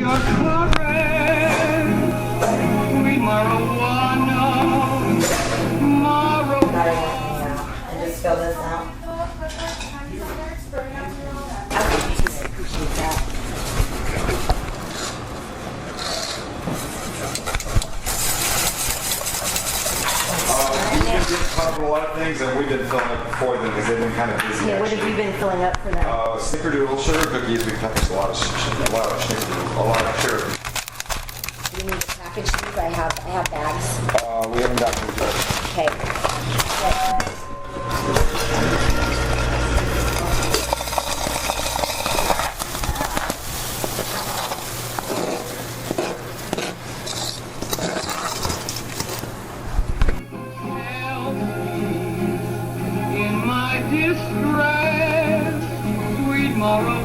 your caress, sweet marijuana, marijuana. And just fill this out. I appreciate that. We did cover a lot of things, and we've been filling up for them because they've been kind of busy. Yeah, what have you been filling up for them? Snickerdoodle sugar cookies. We've packaged a lot of sugar. Do you need to package these? I have bags. We haven't gotten them yet. Okay. In my distress, sweet marijuana.